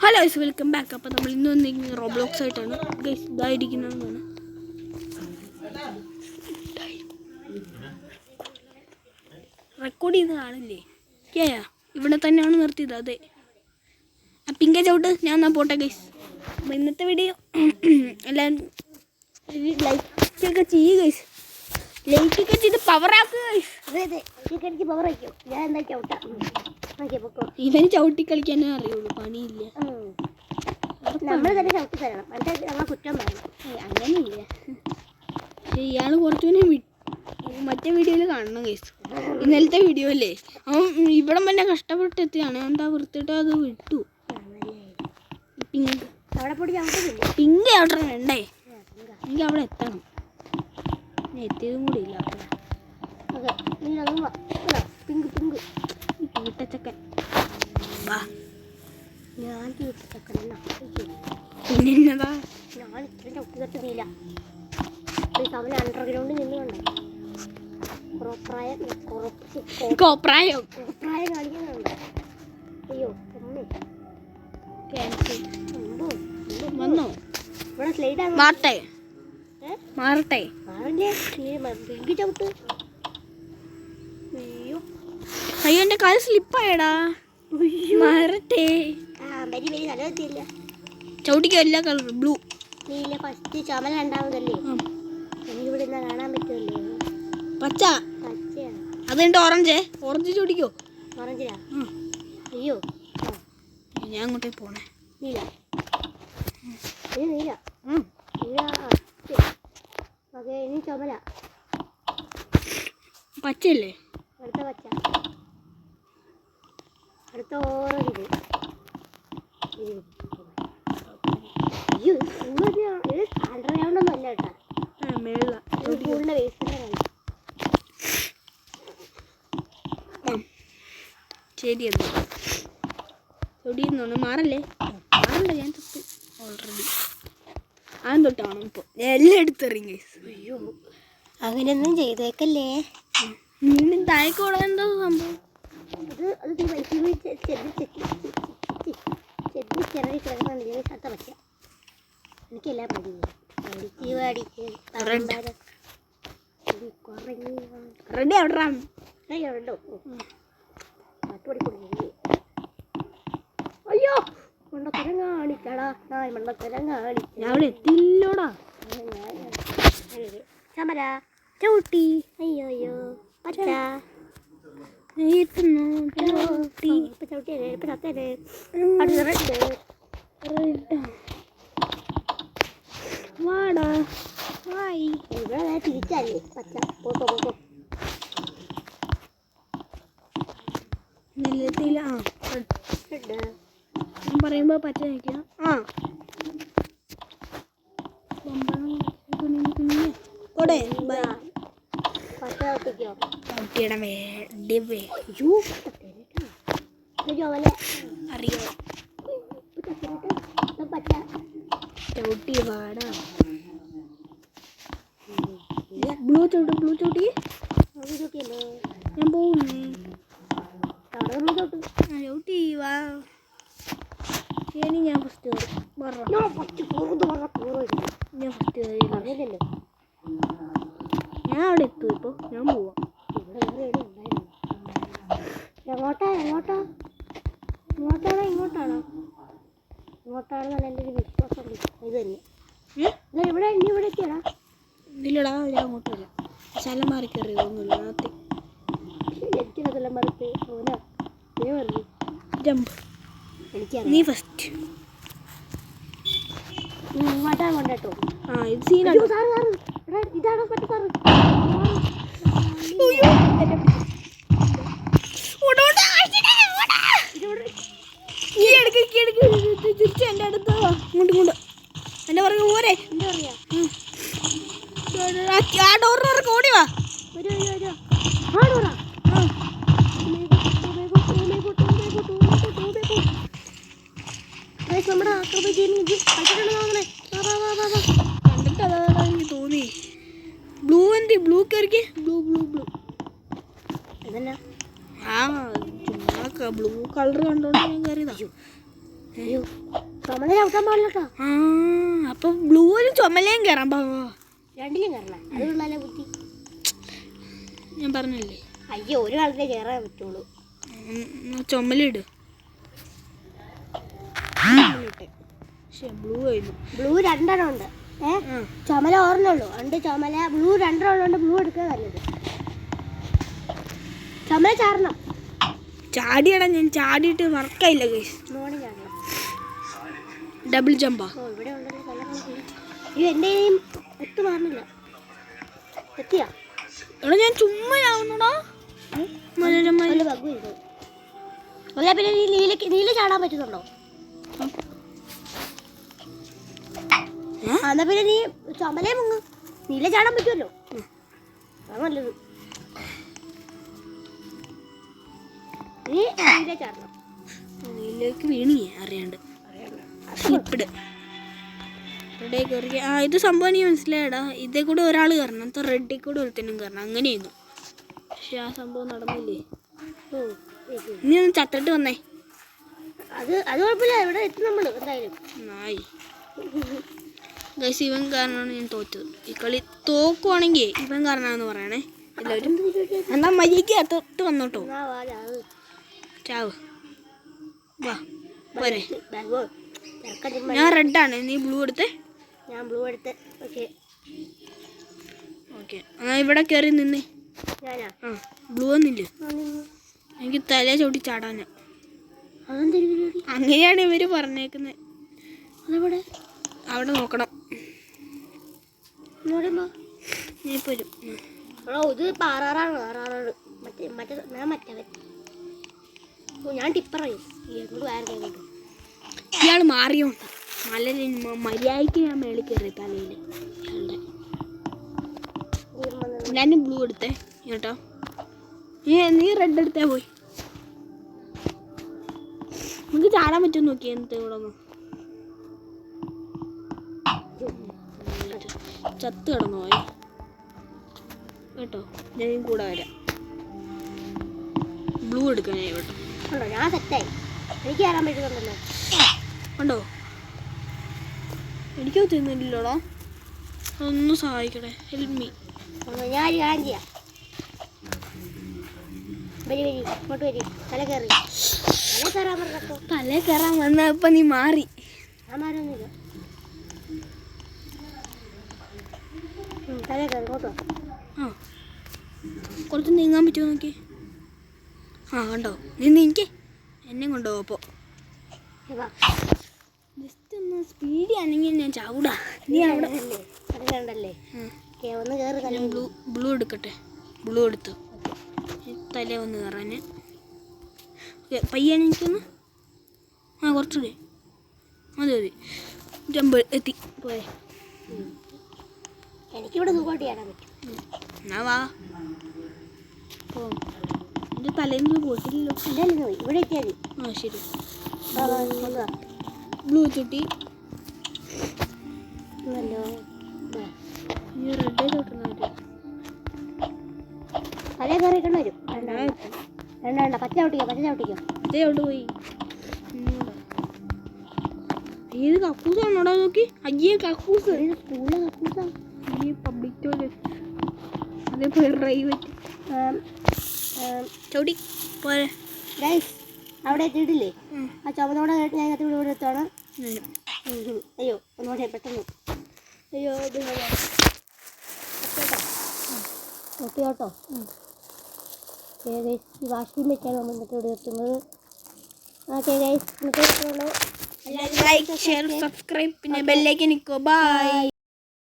Hello guys, welcome back. അപ്പോൾ നമ്മൾ ഇന്ന് വന്നിരിക്കുന്നത് റോബ്ലോക്സ് ആയിട്ടാണ് ഗൈസ്. ഇതായിരിക്കുന്നതാണ് റെക്കോർഡ് ചെയ്ത് കാണില്ലേ? ഇവിടെ തന്നെയാണ് നിർത്തിയത്. അതെ, ആ പിങ്ക ചവിട്ട് ഞാൻ എന്നാ പോട്ടെ ഗൈസ്. അപ്പോൾ ഇന്നത്തെ വീഡിയോ എല്ലാവരും ലൈക്കൊക്കെ ചെയ്യുക ഗൈസ്. ലൈക്കൊക്കെ ചെയ്ത് പവറാക്കുക ഗൈസ്. അതെ അതെ, എനിക്ക് പവർ വയ്ക്കും. ഞാൻ എന്താ ചവിട്ടാം. ഇവന് ചവിട്ടി കളിക്കാനേ അറിയുള്ളൂ, പണിയില്ല. നമ്മൾ തന്നെ ചവിട്ടി തരണം, എന്നിട്ട് നമ്മൾ കുറ്റം പറയണം. അങ്ങനെയില്ല. പക്ഷെ ഇയാൾ കുറച്ചുകൂടി മറ്റേ വീഡിയോയിൽ കാണണം ഗൈസ്. ഇന്നലത്തെ വീഡിയോ അല്ലേ, അവൻ ഇവിടെ തന്നെ കഷ്ടപ്പെട്ട് എത്തിയാണ്. എന്താ വൃത്തിയിട്ട് അത് വിട്ടു. പിങ്ക് പിങ്ക് അവിടെ വേണ്ടേ? എനിക്ക് അവിടെ എത്തണം. എത്തിയതും കൂടി ഇല്ല. പിങ്ക് പിങ്ക് തീട്ടച്ചക്കൻ വാ. ഞാൻ തീട്ടച്ചക്കനാ. പിന്നെന്നതാ, ഞാൻ ഇത്ര ചവിട്ടി തട്ടുന്നില്ല. അവന് അണ്ടർഗ്രൗണ്ടിൽ നിന്ന് കണ്ടോ കോപ്രായം കാണിക്കുന്നുണ്ട്. അയ്യോ വന്നോ? ഇവിടെ സ്ലൈഡ് മാറട്ടെ മാറട്ടെ. പിങ്ക് ചവിട്ട്. അയ്യോ അയ്യോ, എന്റെ കാല് സ്ലിപ്പായടാ. മാറട്ടെ. നല്ല ചവിട്ടിക്കോ. എല്ലാ കളർ ബ്ലൂ. നീല ഫസ്റ്റ്, ചുമല രണ്ടാമതല്ലേ? എനിക്കിവിടെ നിന്ന് കാണാൻ പറ്റുമല്ലേ? പച്ച പച്ചയാണ്. അതുകൊണ്ട് ഓറഞ്ച് ഓറഞ്ച് ചവിട്ടിക്കോ. ഓറഞ്ചിലാ? അയ്യോ ഞാൻ അങ്ങോട്ടേ പോണേ. നീല നീല നീല. ഓക്കെ, ഇനി ചുമല. പച്ചയല്ലേ? അടുത്ത പച്ച, അടുത്ത ഓറഞ്ച്. അയ്യോ ഇത് അണ്ടർഗ്രൗണ്ടൊന്നും അല്ല കേട്ടാ, സ്കൂളിൻ്റെ വേസ്റ്റിൻ്റെ കളി. ശരി എന്നാ തൊടിയെന്നാണ്. മാറല്ലേ മാറണ്ട, ഞാൻ തൊട്ട് ഓൾറെഡി. ഞാൻ തൊട്ടാണ് ഇപ്പോൾ എല്ലാം എടുത്തെറിയും ഗൈസ്. അയ്യോ അങ്ങനെയൊന്നും ചെയ്തേക്കല്ലേ. വീണ്ടും താഴേക്കോടെ എന്തോ സംഭവം. അത് ചെറിയ കിടക്കുന്നുണ്ട്. അടുത്ത പച്ച. എനിക്കെല്ലാം റെഡി ആവട്ടെ. അയ്യോ മണ്ണത്തരം കാണിക്കടാ, നായ് മണ്ണത്തരം കാണിക്ക. ഞാൻ അവിടെ എത്തില്ലോടാ. ചമര ചവിട്ടി. അയ്യോ അയ്യോ പച്ച ചവിട്ടിയല്ലേ. ഇപ്പം ചത്തല്ലേ. അടുത്ത റെഡ്. വാടാ വായി. ഇവിടെ തിരിച്ചല്ലേ പച്ച. പോക്കോ പോക്കോ. നെല്ലത്തില്ല. റെഡ് ഞാൻ പറയുമ്പോൾ പച്ച കഴിക്കണം. ഓടെ ബൈ. പച്ച ചവിട്ടിക്കോ. ചവിട്ടിയുടെ വേണ്ടി ചുമല അറിയോ? പച്ച ചവിട്ടി വാടാ. ബ്ലൂ ചവിട്ടി ബ്ലൂ ചവിട്ടി. ചവിട്ടിയല്ലോ. ഞാൻ പോകുന്നേ. ചവിട്ടി വാ. ശരി, ഞാൻ ഫസ്റ്റ് കയറി. ഞാൻ ഫസ്റ്റ് കയറി. ഞാൻ അവിടെ എത്തും. ഇപ്പോൾ ഞാൻ പോവാം. എങ്ങോട്ടാണോ ഇങ്ങോട്ടാണോ? ഇങ്ങോട്ടാണെന്നല്ല എൻ്റെ ഒരു വിശ്വാസം. ഇത് തന്നെ ഇവിടെ എത്തിയടാ. ഇല്ലടാ, ഞാൻ അങ്ങോട്ട് വരാം. സ്ഥലം മാറി കയറിയതൊന്നുമില്ല. എനിക്കതെല്ലാം മറിച്ച് ഓനാ നീ പറഞ്ഞു ജമ്പ്. എനിക്കറിയാം. നീ ഫസ്റ്റ്. ഇങ്ങോട്ടാണ് കൊണ്ടോ. ഇത് സീനാണ്. ഇതാണോ പറ്റ സാറ്? തിരിച്ച് എൻ്റെ അടുത്ത് ഇങ്ങോട്ട് ഇങ്ങോട്ട് എൻ്റെ പറയുക പോരെ. എന്താ പറയാ? ആ ഡോറിനോർക്ക് ഓടി വാ. നമ്മുടെ ആക്രമണം കണ്ടിട്ട് അതാണ് എനിക്ക് തോന്നി. ബ്ലൂ എന്ത് ബ്ലൂ കയറിക്ക്. ബ്ലൂ ബ്ലൂ ബ്ലൂ അതല്ല. ചുമ്മാ ബ്ലൂ കളർ കണ്ടോണ്ട് ഞാൻ കയറിയതാ. അയ്യോ ചുമല ചവിട്ടാൻ പാടില്ല കേട്ടോ. ആ അപ്പൊ ബ്ലൂവിലും ചുമലയും കയറാൻ പാവോ? രണ്ടിലും കയറണം. അത് കൊള്ളാലോ ബുദ്ധി. ഞാൻ പറഞ്ഞല്ലേ. അയ്യോ ഒരു കാലത്തേ കയറാൻ പറ്റുള്ളൂ. ചുമലിട്. ബ്ലൂ ആയിരുന്നു. ബ്ലൂ 2 എണ്ണം ഉണ്ട്. ചുമല ഓർമ്മയുള്ളൂ. ഉണ്ട് ചുമല ബ്ലൂ 2 എണ്ണം ഉണ്ട്. ബ്ലൂ എടുക്കുക നല്ലത്. ചുമല ചാടണം. ചാടിയടാ ഞാൻ ചാടിയിട്ട് വർക്കായില്ല ഗൈസ്. മോണി ചാടണം. ഡബിൾ ജമ്പാ. ഓ ഇവിടെ ഉണ്ടല്ലോ നല്ല കളി. അയ്യോ എൻ്റെ കയ്യും ഒത്തു മാറുന്നില്ല. എത്തിയാ എടാ ഞാൻ ചുമ്മാ ആവുന്നോടാ. നല്ല ബഗ് ചെയ്തു. അല്ല പിന്നെ നീല ചാടാൻ പറ്റുന്നുണ്ടോ? എന്നാ പിന്നെ നീ ചുമലേ മുങ്ങ്. നീല ചാടാൻ പറ്റുമല്ലോ. അത് നല്ലത്. നീ നീല ചാടണം. നീലേക്ക് വീണിയേ അറിയാണ്ട്. സ്ലിപ്പിട്. ഇവിടെ കയറി. ആ ഇത് സംഭവം നീ മനസ്സിലായടാ. ഇതേ കൂടെ ഒരാൾ കയറണം. റെഡിൽ കൂടെ ഒരുത്തനും കയറണം. അങ്ങനെയായിരുന്നു. പക്ഷെ ആ സംഭവം നടന്നില്ലേ. നീ ഒന്ന് ചത്തിട്ട് വന്നേ. അത് കുഴപ്പമില്ല. ഇവിടെ എത്തി നമ്മൾ എന്തായാലും. നായി ഗൈസ് ഇവൻ കാരണമാണ് ഞാൻ തോറ്റത്. ഈ കളി തോക്കുവാണെങ്കിൽ ഇവൻ കാരണമാണെന്ന് പറയണേ എല്ലാവരും. എന്നാ മര്യാദയ്ക്ക് തൊട്ട് വന്നോട്ടോ. ചാവ് വാ പോരെ. ഞാൻ റെഡാണ്. നീ ബ്ലൂ എടുത്തേ. ഞാൻ ബ്ലൂ എടുത്ത്. ഓക്കെ ഓക്കെ എന്നാൽ ഇവിടെ കയറി നിന്നേ. ഞാനാ ആ ബ്ലൂ ഒന്നില്ല. എനിക്ക് തല ചവിട്ടി ചാടാനാ. അതെന്തൊരു. അങ്ങനെയാണ് ഇവർ പറഞ്ഞേക്കുന്നത്. അതെവിടെ? അവിടെ നോക്കണം. നീ പോരും. ഇത് പാറാറാണ്. ആറാറാണ് മറ്റേ ഞാൻ മറ്റവൻ. ഞാൻ ടിപ്പറായി. ഇയാൾ മാറിയോണ്ട നല്ല മര്യാദയ്ക്ക് ഞാൻ മേളിൽ കയറി തലയിൽ. ഞാൻ ബ്ലൂ എടുത്തേ കേട്ടോ. നീ റെഡ് എടുത്തേ പോയി. നമുക്ക് ചാടാൻ പറ്റും നോക്കി. എന്നിട്ട് ഇവിടെ ഒന്ന് ചത്ത് കിടന്നു പോയി കേട്ടോ. ഞാൻ കൂടെ വരാം. ബ്ലൂ എടുക്കാൻ ഞാൻ കേട്ടോ. ഞാൻ സെറ്റായി. എനിക്ക് കയറാൻ പറ്റുന്നുണ്ടല്ലോ. ഉണ്ടോ? എനിക്ക് തിന്നില്ലല്ലോടാ. ഒന്ന് സഹായിക്കണേ. Help me. ഞാൻ ചെയ്യാം. വരി ഇങ്ങോട്ട് വരി. തല കയറി. തല കയറാൻ പറഞ്ഞപ്പോ തല കയറാൻ വന്നപ്പോ നീ മാറി. ഞാൻ മാറൊന്നുമില്ല. തല കയറി ഇങ്ങോട്ടോ. ആ കുറച്ച് നീങ്ങാൻ പറ്റുമോ നോക്കി. ആ കണ്ടോ നീ നീക്കേ. എന്നെ കൊണ്ടുപോകും. അപ്പോൾ ജസ്റ്റ് ഒന്ന് സ്പീഡി ആണെങ്കിൽ ഞാൻ ചാവൂടാ. നീ അവിടെ കണ്ടല്ലേ. ഒന്ന് കയറി. ബ്ലൂ എടുക്കട്ടെ. ബ്ലൂ എടുത്തു. തല ഒന്ന് കയറാൻ പയ്യാണ് എനിക്കൊന്ന്. ആ കുറച്ചുകൂടി മതി മതി. ജമ്പ് എത്തി പോയെ. എനിക്കിവിടെ സുഖമായിട്ട് ചെയ്യാൻ പറ്റും. എന്നാ വാ. ഓ എൻ്റെ തലേന്ന് പോയിട്ടില്ലല്ലോ. എന്തായാലും പോയി. ഇവിടെ എത്തിയാൽ ആ ശരി. ബ്ലൂ ചുട്ടി നല്ലോ. ഈ റെഡ് തൊട്ടുന്നവര് തലേ കയറിയിട്ടുണ്ട് വരും. വേണ്ട പച്ച ചവിട്ടിക്കോ. അതേ അവിടെ പോയി. ഏത് കക്കൂസാണോടാ നോക്കി. അയ്യേ കക്കൂസ്. സ്കൂളിലെ കക്കൂസാ. ഈ പബ്ലിക് ടോയ്ലറ്റ്. അതേപോലെ പ്രൈവറ്റ്. ചവിട്ടി പോരെ. ഗൈസ് അവിടെ എത്തിയിട്ടില്ലേ? ആ ചുമതോടെ കേട്ട് ഞാൻ ഇവിടെ എത്താണ്. അയ്യോ ഒന്നുകൂടെ പെട്ടെന്ന്. അയ്യോ ഓക്കെ കേട്ടോ. ഈ വാഷിംഗ് വെച്ചാണ് നമ്മൾ ഇന്നത്തെ ഇവിടെ എത്തുന്നത്. ഓക്കെ ഗൈസ് ഇന്നത്തെ ലൈക്ക് ഷെയർ സബ്സ്ക്രൈബ് പിന്നെ ബെല്ലൈക്കൻ നിൽക്കോ. ബൈ.